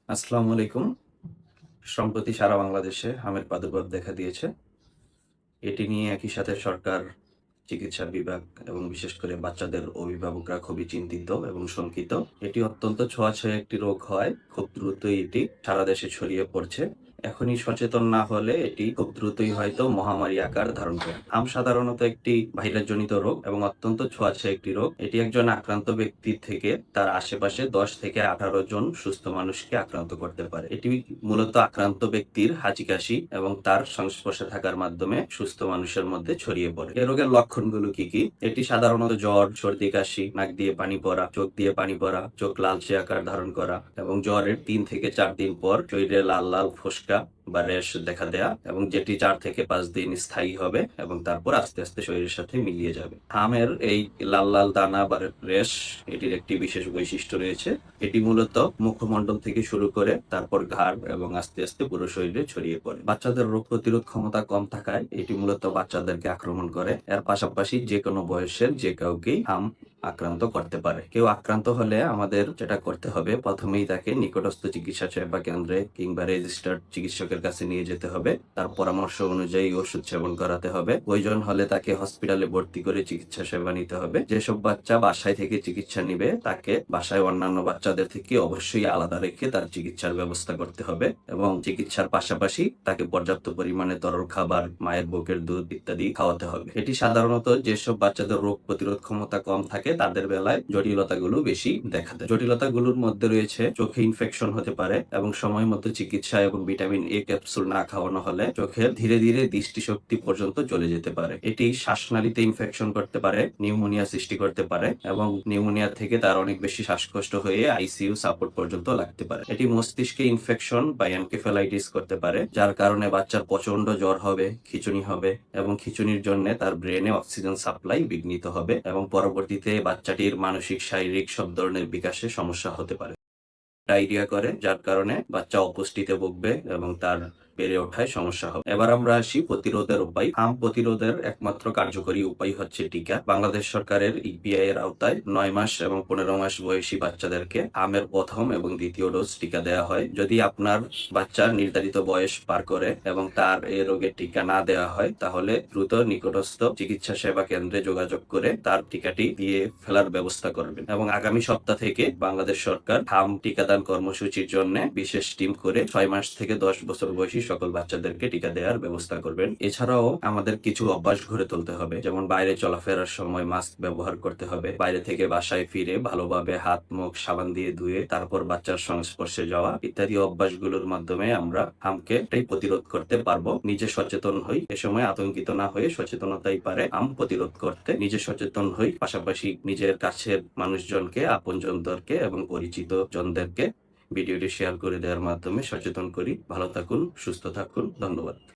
আসসালামু আলাইকুম। সম্প্রতি সারা বাংলাদেশে হামের প্রাদুর্ভাব দেখা দিয়েছে। এটি নিয়ে একই সাথে সরকার, চিকিৎসা বিভাগ এবং বিশেষ করে বাচ্চাদের অভিভাবকরা খুবই চিন্তিত এবং শঙ্কিত। এটি অত্যন্ত ছোঁয়াছায়া একটি রোগ হয়। খুব দ্রুতই এটি সারা দেশে ছড়িয়ে পড়ছে। এখনই সচেতন না হলে এটি খুব দ্রুতই হয়তো মহামারী আকার ধারণ করে। সাধারণত একটি ভাইরাসজনিত রোগ এবং অত্যন্ত ছোঁয়াছায়া একটি রোগ। এটি একজন আক্রান্ত ব্যক্তির থেকে তার আশেপাশে ১০ থেকে ১৮ জন সুস্থ মানুষকে আক্রান্ত করতে পারে। এটি মূলত আক্রান্ত ব্যক্তির হাঁচি-কাশি এবং তার সংস্পর্শে থাকার মাধ্যমে সুস্থ মানুষের মধ্যে ছড়িয়ে পড়ে। এ রোগের লক্ষণগুলো কি, কি? এটি সাধারণত জ্বর, সর্দি, কাশি, নাক দিয়ে পানি পড়া, চোখ দিয়ে পানি পড়া, চোখ লালচে আকার ধারণ করা এবং জ্বরের ৩ থেকে ৪ দিন পর শরীরে লাল, লাল ফোস্কা বা র্যাশ দেখা দেয়া এবং যেটি ৪ থেকে ৫ দিন স্থায়ী হবে এবং তারপর আস্তে, আস্তে শরীরের সাথে মিলিয়ে যাবে। হামের এই লাল, লাল দানা বা র্যাশ এটির একটি বিশেষ বৈশিষ্ট্য রয়েছে। এটি মূলত মুখমণ্ডল থেকে শুরু করে তারপর ঘাড় এবং আস্তে, আস্তে পুরো শরীরে ছড়িয়ে পড়ে। বাচ্চাদের রোগ প্রতিরোধ ক্ষমতা কম থাকায় এটি মূলত বাচ্চাদেরকে আক্রমণ করে। এর পাশাপাশি যেকোনো বয়সের যে কাউকেই আক্রান্ত করতে পারে। কেউ আক্রান্ত হলে আমাদের যেটা করতে হবে, প্রথমেই তাকে নিকটস্থ চিকিৎসা সেবা কেন্দ্রে কিংবা রেজিস্টার্ড চিকিৎসকের কাছে নিয়ে যেতে হবে। তার পরামর্শ অনুযায়ী ওষুধ সেবন করাতে হবে। প্রয়োজন হলে তাকে হসপিটালে ভর্তি করে চিকিৎসা সেবা নিতে হবে। যেসব বাচ্চা বাসায় থেকে চিকিৎসা নিবে তাকে বাসায় অন্যান্য বাচ্চাদের থেকে অবশ্যই আলাদা রেখে তার চিকিৎসার ব্যবস্থা করতে হবে এবং চিকিৎসার পাশাপাশি তাকে পর্যাপ্ত পরিমাণে তরল খাবার, মায়ের বুকের দুধ ইত্যাদি খাওয়াতে হবে। এটি সাধারণত যেসব বাচ্চাদের রোগ প্রতিরোধ ক্ষমতা কম থাকে তাদের বেলায় জটিলতাগুলো বেশি দেখা দেয়। জটিলতাগুলোর মধ্যে রয়েছে চোখে ইনফেকশন হতে পারে এবং সময় মতো চিকিৎসা এবং ভিটামিন এ ক্যাপসুল না খাওয়ানো হলে চোখের ধীরে ধীরে দৃষ্টিশক্তি পর্যন্ত চলে যেতে পারে। এটি শ্বাসনালীতে ইনফেকশন করতে পারে, নিউমোনিয়া সৃষ্টি করতে পারে এবং নিউমোনিয়া থেকে তার অনেক বেশি শ্বাসকষ্ট হয়ে আইসিইউ সাপোর্ট পর্যন্ত লাগতে পারে। এটি মস্তিষ্কে ইনফেকশন বা এনকেফেলাইটিস করতে পারে, যার কারণে বাচ্চার প্রচন্ড জ্বর হবে, খিঁচুনি হবে এবং খিঁচুনির জন্য তার ব্রেনে অক্সিজেন সাপ্লাই বিঘ্নিত হবে এবং পরবর্তীতে বাচ্চাটির মানসিক, শারীরিক সব ধরনের বিকাশে সমস্যা হতে পারে। ডায়রিয়া করে, যার কারণে বাচ্চা অপুষ্টিতে ভুগবে এবং তার বেড়ে ওঠায় সমস্যা হবে। এবার আমরা আসি প্রতিরোধের উপায়। প্রতিরোধের একমাত্র কার্যকরী উপায় হচ্ছে টিকা। বাংলাদেশ সরকারের ইপিআই এর আওতায় ৯ মাস এবং ১৫ মাস বয়সী বাচ্চাদেরকে হামের প্রথম এবং দ্বিতীয় ডোজ টিকা দেওয়া হয়। যদি আপনার বাচ্চার নির্ধারিত বয়স পার করে এবং তার এই রোগের টিকা না দেওয়া হয়, তাহলে দ্রুত নিকটস্থ চিকিৎসা সেবা কেন্দ্রে যোগাযোগ করে তার টিকাটি দিয়ে ফেলার ব্যবস্থা করবেন এবং আগামী সপ্তাহ থেকে বাংলাদেশ সরকার টিকাদান কর্মসূচির জন্য বিশেষ টিম করে ৬ মাস থেকে ১০ বছর বয়সী সকল বাচ্চাদেরকে টিকা দেওয়ার ব্যবস্থা করবেন। এছাড়াও আমাদের কিছু অভ্যাস গড়ে তুলতে হবে, যেমন বাইরে চলাফেরার সময় মাস্ক ব্যবহার করতে হবে, বাইরে থেকে বাসায় ফিরে ভালোভাবে হাত মুখ সাবান দিয়ে ধুয়ে তারপর বাচ্চার সংস্পর্শে যাওয়া ইত্যাদি অভ্যাসগুলোর মাধ্যমে আমরা হামকে প্রতিরোধ করতে পারবো। নিজে সচেতন হই, এ সময় আতঙ্কিত না হয়ে সচেতনতাই পারে প্রতিরোধ করতে। নিজে সচেতন হই, পাশাপাশি নিজের কাছের মানুষজনকে, আপনজনদেরকে এবং পরিচিত জনদেরকে ভিডিওটি শেয়ার করে দেওয়ার মাধ্যমে সচেতন করি। ভালো থাকুন, সুস্থ থাকুন। ধন্যবাদ।